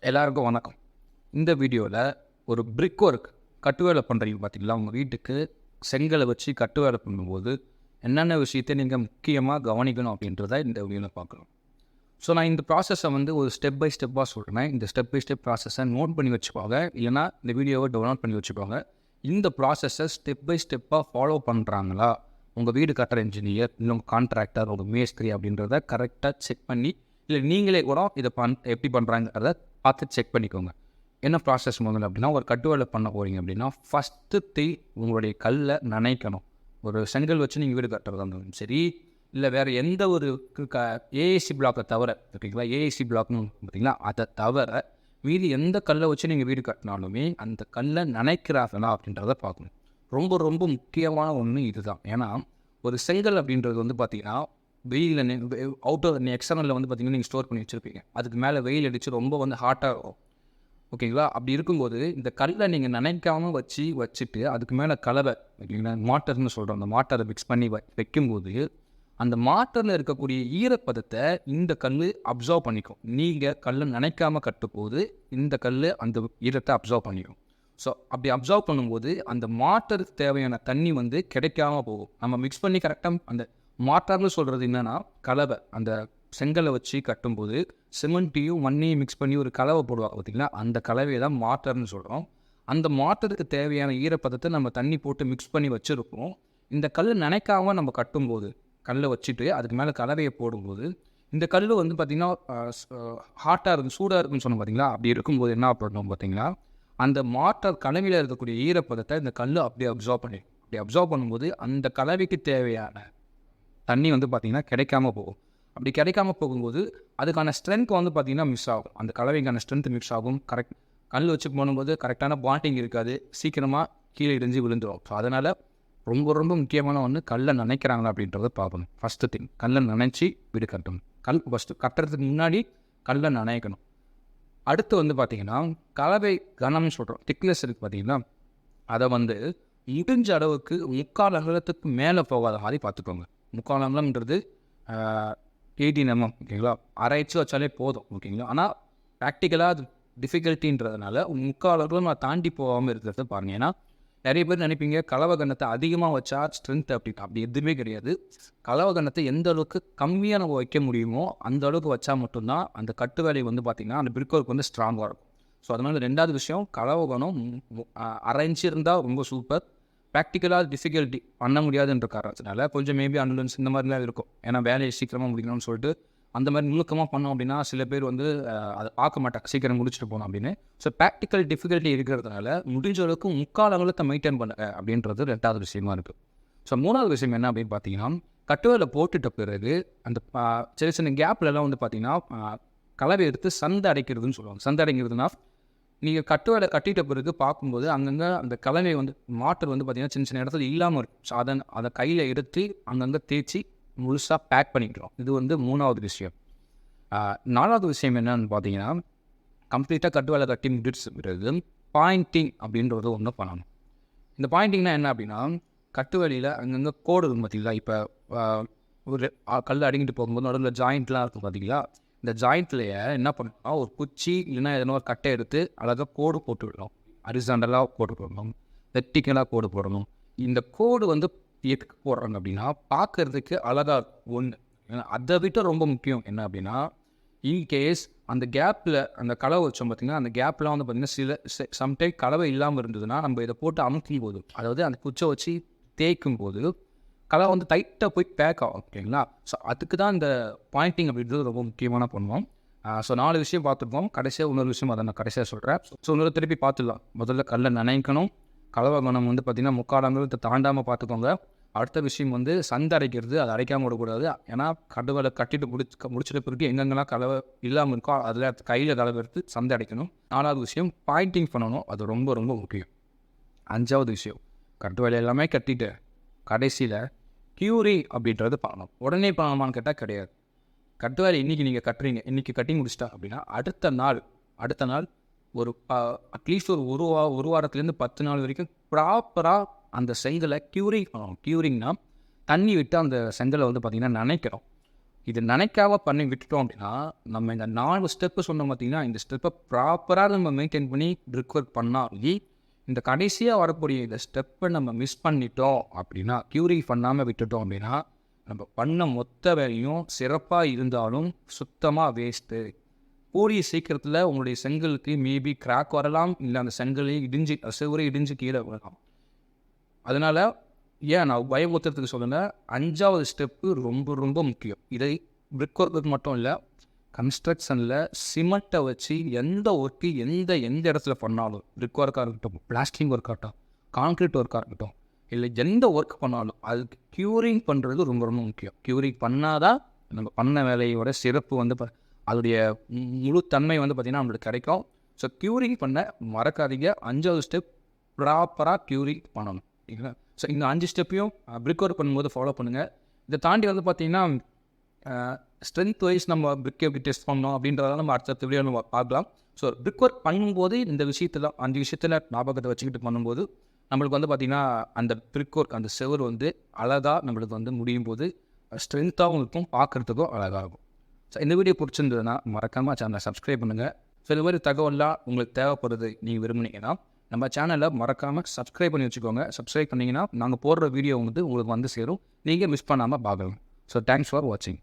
எல்லாருக்கும் வணக்கம். இந்த வீடியோவில் ஒரு பிரிக் ஒர்க் கட்டு வேலை பண்ணுறீங்க பார்த்தீங்களா, உங்கள் வீட்டுக்கு செங்கலை வச்சு கட்டு வேலை பண்ணும்போது என்னென்ன விஷயத்தை நீங்கள் முக்கியமாக கவனிக்கணும் அப்படின்றத இந்த வீடியோவில் பார்க்குறோம். ஸோ நான் இந்த ப்ராசஸை ஒரு ஸ்டெப் பை ஸ்டெப்பாக சொல்கிறேன். இந்த ஸ்டெப் பை ஸ்டெப் ப்ராசஸை நோட் பண்ணி வச்சுப்பாங்க, இல்லைனா இந்த வீடியோவை டவுன்லோட் பண்ணி வச்சுப்பாங்க. இந்த ப்ராசஸை ஸ்டெப் பை ஸ்டெப்பாக ஃபாலோ பண்ணுறாங்களா உங்கள் வீடு கட்டுற இன்ஜினியர், இல்லை உங்கள் கான்ட்ராக்டர், உங்கள் மேஸ்திரி அப்படின்றத கரெக்டாக செக் பண்ணி, இல்லை நீங்களே கூட இதை எப்படி பண்ணுறாங்கிறத பார்த்து செக் பண்ணிக்கோங்க. என்ன ப்ராசஸ் முதல்ல அப்படின்னா, ஒரு கட்டு வேலை பண்ண போகிறீங்க அப்படின்னா ஃபஸ்ட்டு உங்களுடைய கல்லை நனைக்கணும். ஒரு செங்கல் வச்சு நீங்கள் வீடு கட்டுறதா இருந்தாலும் சரி, இல்லை வேறு எந்த ஒரு ஏஏசி பிளாக்கை தவிர, ஓகேங்களா, ஏஏசி பிளாக்னு பார்த்தீங்களா, அதை தவிர மீதி எந்த கல்லை வச்சு நீங்கள் வீடு கட்டினாலுமே அந்த கல்லை நனைக்கிறாங்களா அப்படின்றத பார்க்கணும். ரொம்ப ரொம்ப முக்கியமான ஒன்று இதுதான். ஏன்னா ஒரு செங்கல் அப்படின்றது பார்த்தீங்கன்னா வெயிலில் அவுட்டர் எக்ஸ்டர்னலில் பார்த்திங்கன்னா நீங்கள் ஸ்டோர் பண்ணி வச்சுருப்பீங்க. அதுக்கு மேலே வெயில் அடித்து ரொம்ப ஹாட்டாக இருக்கும், ஓகேங்களா. அப்படி இருக்கும்போது இந்த கல்லை நீங்கள் நினைக்காமல் வச்சுட்டு அதுக்கு மேலே கலவை, ஓகேங்களா, மாட்டர்னு சொல்கிறோம், அந்த மாட்டரை மிக்ஸ் பண்ணி வைக்கும்போது அந்த மாட்டரில் இருக்கக்கூடிய ஈரப்பதத்தை இந்த கல் அப்சர்வ் பண்ணிக்கும். நீங்கள் கல்லை நினைக்காமல் கட்டும்போது இந்த கல் அந்த ஈரத்தை அப்சர்வ் பண்ணிக்கும். ஸோ அப்படி அப்சர்வ் பண்ணும்போது அந்த மாட்டருக்கு தேவையான தண்ணி கிடைக்காமல் போகும். நம்ம மிக்ஸ் பண்ணி கரெக்டாக அந்த மாட்டார்னு சொல்கிறது என்னென்னா கலவை, அந்த செங்கலை வச்சு கட்டும்போது சிமெண்ட்டையும் மண்ணையும் மிக்ஸ் பண்ணி ஒரு கலவை போடுவாங்க பார்த்திங்கன்னா, அந்த கலவையை தான் மாட்டர்னு சொல்கிறோம். அந்த மாட்டருக்கு தேவையான ஈரப்பதத்தை நம்ம தண்ணி போட்டு மிக்ஸ் பண்ணி வச்சுருப்போம். இந்த கல் நினைக்காமல் நம்ம கட்டும்போது, கல்லை வச்சுட்டு அதுக்கு மேலே கலவையை போடும்போது இந்த கல் பார்த்திங்கன்னா ஹாட்டாக இருக்கும், சூடாக இருக்குன்னு சொன்னோம் பார்த்திங்களா. அப்படி இருக்கும்போது என்ன பண்ணணும் பார்த்திங்கன்னா, அந்த மாட்டர் கலவையில் இருக்கக்கூடிய ஈரப்பதத்தை இந்த கல் அப்படியே அப்சர்வ் பண்ணி, அப்படி அப்சர்வ் பண்ணும்போது அந்த கலவைக்கு தேவையான தண்ணி பார்த்திங்கன்னா கிடைக்காமல் போகும். அப்படி கிடைக்காமல் போகும்போது அதுக்கான ஸ்ட்ரென்த் பார்த்திங்கன்னா மிஸ் ஆகும். அந்த கலவைக்கான ஸ்ட்ரென்த் மிஸ் ஆகும். கரெக்ட் கல் வச்சு போகும்போது கரெக்டான பாண்டிங் இருக்காது, சீக்கிரமாக கீழே இடிஞ்சு விழுந்துடும். ஸோ அதனால் ரொம்ப ரொம்ப முக்கியமான ஒன்று, கல்லை நினைக்கிறாங்களா அப்படின்றத பார்க்கணும். ஃபஸ்ட்டு திங், கல்லை நினைச்சி வீடு கட்டணும். ஃபஸ்ட்டு கட்டுறதுக்கு முன்னாடி கல்லை நினைக்கணும். அடுத்து பார்த்திங்கன்னா கலவை கனம்னு சொல்கிறோம், திக்னஸ் இருக்குது பார்த்திங்கன்னா, அதை முடிஞ்ச அளவுக்கு 3/4 அங்குலத்துக்கு மேலே போகாத மாதிரி பார்த்துக்கோங்க. 3/4 அங்குலம்ன்றது 18 mm, ஓகேங்களா, அரை இன்ச்சு வச்சாலே போதும், ஓகேங்களா. ஆனால் ப்ராக்டிக்கலாக அது டிஃபிகல்ட்டின்றதுனால 3/4 அங்குலம் நான் தாண்டி போகாமல் இருக்கிறத பாருங்கள். ஏன்னா நிறைய பேர் நினைப்பீங்க கலவை கன்னத்தை அதிகமாக வச்சா ஸ்ட்ரென்த் அப்படின்னு. அப்படி எதுவுமே கிடையாது. கலவை கன்னத்தை எந்த அளவுக்கு கம்மியாக நம்ம வைக்க முடியுமோ அந்த அளவுக்கு வச்சா மட்டும்தான் அந்த கட்டு வேலை பார்த்திங்கன்னா அந்த பிரிக் ஒர்க் ஸ்ட்ராங்காக இருக்கும். ஸோ அதனால் 2வது விஷயம், கலவை கனம் அரை இன்ச்சு இருந்தால் ரொம்ப சூப்பர். ப்ராக்டிக்கலாக டிஃபிகல்ட்டி பண்ண முடியாதுன்ற காரணத்தினால கொஞ்சம் மேபி அனுலன்ஸ் இந்த மாதிரிலாம் இருக்கும். ஏன்னா வேலையை சீக்கிரமாக முடிக்கணும்னு சொல்லிட்டு அந்த மாதிரி நுணுக்கமாக பண்ணோம் அப்படின்னா சில பேர் அதை பார்க்க மாட்டாங்க, சீக்கிரம் முடிச்சுட்டு போகணும் அப்படின்னு. ஸோ ப்ராக்டிக்கல் டிஃபிகல்ட்டி இருக்கிறதுனால முடிஞ்ச அளவுக்கு 3/4 அங்குலத்தை மெயின்டைன் பண்ணுங்க அப்படின்றது 2வது விஷயமா இருக்குது. ஸோ 3வது விஷயம் என்ன அப்படின்னு பார்த்தீங்கன்னா, கட்டுவேலை போட்டுட்ட பிறகு அந்த சின்ன சின்ன கேப்லலாம் பார்த்திங்கன்னா கலவை எடுத்து சந்தை அடைக்கிறதுன்னு சொல்லுவாங்க. சந்தை அடைக்கிறதுனா நீங்கள் கட்டுவேலை கட்டிட்ட பிறகு பார்க்கும்போது அங்கங்கே அந்த கலவை மாட்டர் பார்த்திங்கன்னா சின்ன சின்ன இடத்துல இல்லாமல் இருக்கும். ஸோ அதை கையில் எடுத்து அங்கங்கே தேய்ச்சி முழுசாக பேக் பண்ணிக்கிறோம். இது 3வது விஷயம். 4வது விஷயம் என்னன்னு பார்த்தீங்கன்னா, கம்ப்ளீட்டாக கட்டு வேலை கட்டி முடிச்சு பிறகு பாயிண்டிங் அப்படின்றது ஒன்று பண்ணணும். இந்த பாயிண்டிங்னா என்ன அப்படின்னா, கட்டு வேலையில் அங்கங்கே கோடு இருக்கும் பார்த்தீங்களா. இப்போ ஒரு கல் அடங்கிட்டு போகும்போது நடுவில் ஜாயிண்ட்லாம் இருக்கும் பார்த்தீங்களா. இந்த ஜாயிண்ட்லேயே என்ன பண்ணணும்னா ஒரு குச்சி இல்லைன்னா எதனா ஒரு கட்டை எடுத்து அழகாக கோடு போட்டு விடணும். ஹரிசாண்டலாக கோடு போடணும், வெர்டிக்கலாக கோடு போடணும். இந்த கோடு எதுக்கு போடுறாங்க அப்படின்னா பார்க்குறதுக்கு அழகாக இருக்கும் ஒன்று. ஏன்னா அதை விட்டு ரொம்ப முக்கியம் என்ன அப்படின்னா, இன்கேஸ் அந்த கேப்பில் அந்த கலவை வச்சோம் பார்த்திங்கன்னா, அந்த கேப்லாம் பார்த்திங்கன்னா சம்டைம் கலவை இல்லாமல் இருந்ததுன்னா நம்ம இதை போட்டு அமுக்கும் போது, அதாவது அந்த குச்சை வச்சு தேய்க்கும் போது கலவை டைட்டாக போய் பேக் ஆகும், ஓகேங்களா. ஸோ அதுக்கு தான் இந்த பாயிண்டிங் அப்படின்றது ரொம்ப முக்கியமான பண்ணுவோம். ஸோ 4 விஷயம் பார்த்துருக்கோம். கடைசியாக இன்னொரு விஷயம் அதை நான் கடைசியாக சொல்கிறேன். ஸோ இன்னொரு திருப்பி பார்த்துடலாம். முதல்ல கல்லை நினைக்கணும். கலவை கணம் 3/4 அங்குலத்தை தாண்டாமல் பார்த்துக்கோங்க. அடுத்த விஷயம் சந்தை அடைக்கிறது, அதை அடைக்காமல் விடக்கூடாது. ஏன்னா கட்டுவேலை கட்டிட்டு முடிச்சிட்ட பிறகு எங்கெங்கெல்லாம் கலவை இல்லாமல் இருக்கோ அதில் கையில் கலவை எடுத்து சந்தை அடைக்கணும். 4வது விஷயம் பாயிண்டிங் பண்ணணும். அது ரொம்ப ரொம்ப முக்கியம். 5வது விஷயம், கட்டு வேலை எல்லாமே கட்டிட்டு கடைசியில் க்யூரிங் அப்படின்றது பண்ணணும். உடனே பண்ணணுமான்னு கேட்டால் கிடையாது. கட்டு வேலை இன்றைக்கி நீங்கள் கட்டுறீங்க, இன்றைக்கி கட்டி முடிச்சிட்டா அப்படின்னா அடுத்த நாள் ஒரு அட்லீஸ்ட் ஒரு வாரத்துலேருந்து 10 நாள் வரைக்கும் ப்ராப்பராக அந்த செங்கலை க்யூரிங் பண்ணணும். க்யூரிங்னா தண்ணி விட்டு அந்த செங்கலை பார்த்திங்கன்னா நனைக்கிறோம். இது நினைக்காம பண்ணி விட்டுட்டோம் அப்படின்னா நம்ம இந்த 4 ஸ்டெப்பு சொன்னோம் பார்த்தீங்கன்னா, இந்த ஸ்டெப்பை ப்ராப்பராக நம்ம மெயின்டைன் பண்ணி பிரிக் ஒர்க் பண்ணாலே இந்த கடைசியாக வரக்கூடிய இந்த ஸ்டெப்பை நம்ம மிஸ் பண்ணிட்டோம் அப்படின்னா, க்யூரிங் பண்ணாமல் விட்டுட்டோம் அப்படின்னா, நம்ம பண்ண மொத்த வேலையும் சிறப்பாக இருந்தாலும் சுத்தமாக வேஸ்ட்டு. கூடிய சீக்கிரத்தில் உங்களுடைய செங்கலுக்கு மேபி கிராக் வரலாம், இல்லை அந்த செங்கலே இடிஞ்சு செவரே இடிஞ்சு கீழே வரலாம். அதனால் ஏன் நான் பயமுறுத்துறதுக்கு சொல்லலை, 5வது ஸ்டெப்பு ரொம்ப ரொம்ப முக்கியம். இதை பிரிக் ஒர்க்கு மட்டும் இல்லை, கன்ஸ்ட்ரக்ஷனில் சிமெண்ட்டை வச்சு எந்த ஒர்க்கு எந்த இடத்துல பண்ணாலும், பிரிக் ஒர்க்காக இருக்கட்டும், பிளாஸ்டிங் ஒர்க்காக இருக்கட்டும், கான்க்ரீட் ஒர்க்காக இருக்கட்டும், இல்லை எந்த ஒர்க் பண்ணாலும் அதுக்கு க்யூரிங் பண்ணுறது ரொம்ப ரொம்ப முக்கியம். க்யூரிங் பண்ணாதான் நம்ம பண்ண வேலையோட சிறப்பு வந்து அதோடைய முழு தன்மை வந்து பார்த்திங்கன்னா நம்மளுக்கு கிடைக்கும். ஸோ க்யூரிங் பண்ண மறக்காதீங்க. 5வது ஸ்டெப் ப்ராப்பராக க்யூரிங் பண்ணணும். சரிங்களா? ஸோ இந்த 5 ஸ்டெப்பையும் பிரிக் ஒர்க் பண்ணும்போது ஃபாலோ பண்ணுங்கள். இதை தாண்டி வந்து பார்த்திங்கன்னா ஸ்ட்ரென்த் வைஸ் நம்ம பிரிக் எப்படி டெஸ்ட் பண்ணோம் அப்படின்றத நம்ம அடுத்த வீடியோ நம்ம பார்க்கலாம். ஸோ பிரிக் ஒர்க் பண்ணும்போது இந்த விஷயத்தில் 5 விஷயத்தில் ஞாபகத்தை வச்சுக்கிட்டு பண்ணும்போது நம்மளுக்கு வந்து பார்த்திங்கன்னா அந்த பிரிக் ஒர்க் அந்த செவர் வந்து அழகாக நம்மளுக்கு வந்து முடியும் போது ஸ்ட்ரென்த்தாகவும் இருக்கும், பார்க்குறதுக்கும் அழகாக இருக்கும். ஸோ இந்த வீடியோ பிடிச்சிருந்ததுன்னா மறக்காமல் சேனலை சப்ஸ்கிரைப் பண்ணுங்கள். ஸோ இது மாதிரி தகவலாம் உங்களுக்கு தேவைப்படுறது நீங்கள் விரும்புனீங்கன்னா நம்ம சேனலை மறக்காமல் சப்ஸ்கிரைப் பண்ணி வச்சுக்கோங்க. சப்ஸ்கிரைப் பண்ணிங்கன்னா நாங்கள் போடுற வீடியோ வந்து உங்களுக்கு வந்து சேரும், நீங்கள் மிஸ் பண்ணாமல் பார்க்கலாம். ஸோ தேங்க்ஸ் ஃபார் வாட்சிங்.